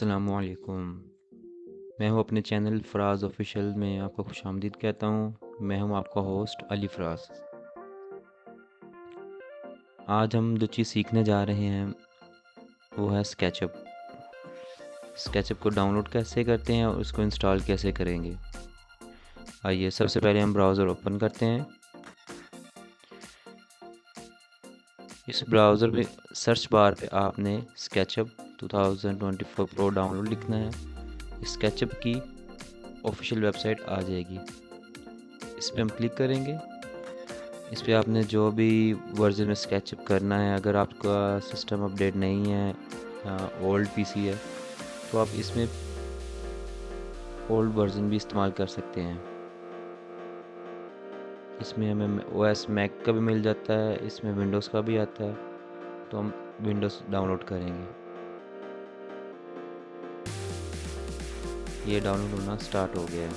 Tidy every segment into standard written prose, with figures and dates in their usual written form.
अस्सलामुअलैकुम। मैं हूं अपने चैनल फ़राज़ ऑफ़िशियल में आपको खुशामदीद कहता हूं। मैं हूं आपका होस्ट अली फ़राज़। आज हम जो चीज़ सीखने जा रहे हैं वो है स्केचअप। स्केचअप को डाउनलोड कैसे करते हैं और उसको इंस्टॉल कैसे करेंगे। आइए सबसे पहले हम ब्राउज़र ओपन करते हैं। इस ब्राउज़र में सर्च बार पे आपने स्केचअप 2024 प्रो डाउनलोड लिखना है। स्केचअप की ऑफिशियल वेबसाइट आ जाएगी। इस पर हम क्लिक करेंगे। इस पे आपने जो भी वर्जन में स्केचअप करना है, अगर आपका सिस्टम अपडेट नहीं है या ओल्ड पीसी है तो आप इसमें ओल्ड वर्जन भी इस्तेमाल कर सकते हैं। इसमें हमें ओएस मैक का भी मिल जाता है, इसमें विंडोज़ का भी आता है, तो हम विंडोज़ डाउनलोड करेंगे। ये डाउनलोड होना स्टार्ट हो गया है।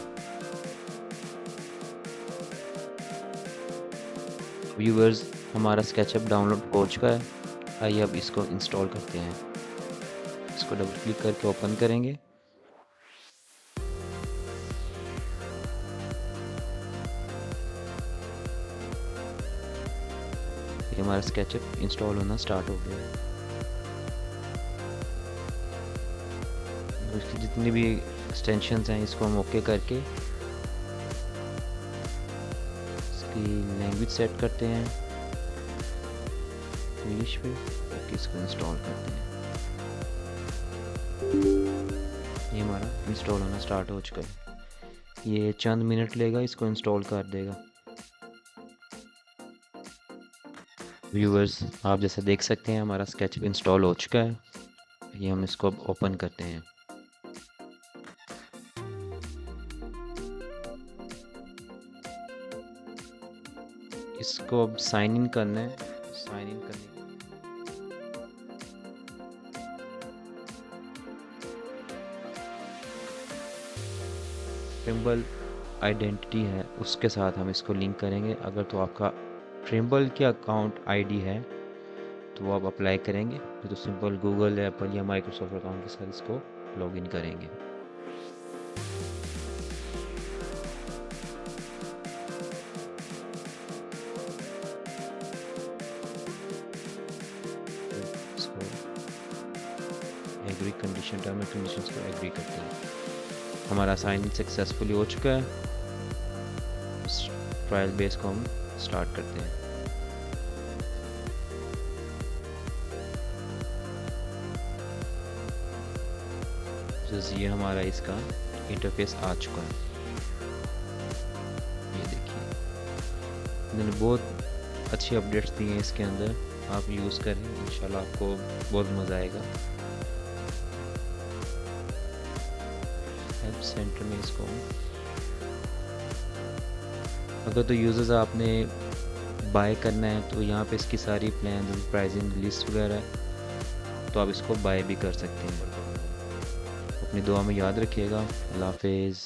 व्यूअर्स, हमारा स्केचअप डाउनलोड हो चुका है। आइए अब इसको इंस्टॉल करते हैं। इसको डबल क्लिक करके ओपन करेंगे। ये हमारा स्केचअप इंस्टॉल होना स्टार्ट हो गया है। इसकी जितनी भी एक्सटेंशंस हैं इसको हम ओके करके इसकी लैंग्वेज सेट करते हैं इंग्लिश पे। ओके, इसको इंस्टॉल करते हैं। ये हमारा इंस्टॉल होना स्टार्ट हो चुका है। ये चंद मिनट लेगा, इसको इंस्टॉल कर देगा। व्यूअर्स, आप जैसे देख सकते हैं हमारा स्केचअप इंस्टॉल हो चुका है। ये हम इसको अब ओपन करते हैं। इसको अब साइन इन करना है। साइन इन करने ट्रिम्बल आइडेंटिटी है उसके साथ हम इसको लिंक करेंगे। अगर तो आपका ट्रिम्बल की अकाउंट आईडी है तो वो आप अप्लाई करेंगे, तो सिंपल गूगल, एप्पल या माइक्रोसॉफ्ट अकाउंट के साथ इसको लॉगिन करेंगे। इसको agree condition, term and conditions को एग्री करते हैं। हमारा साइन इन सक्सेसफुली हो चुका है। इस ट्रायल बेस को हम स्टार्ट करते हैं। ये हमारा इसका इंटरफेस आ चुका है। ये देखिए, इन्होंने बहुत अच्छी अपडेट्स दी हैं इसके अंदर। आप यूज़ करें, इंशाल्लाह आपको बहुत मज़ा आएगा। हेल्प सेंटर में इसको अगर तो यूज़र्स आपने बाय करना है तो यहाँ पे इसकी सारी प्लान, प्राइसिंग लिस्ट वगैरह है, तो आप इसको बाय भी कर सकते हैं। अपनी दुआ में याद रखिएगा। अल्लाह हाफिज़।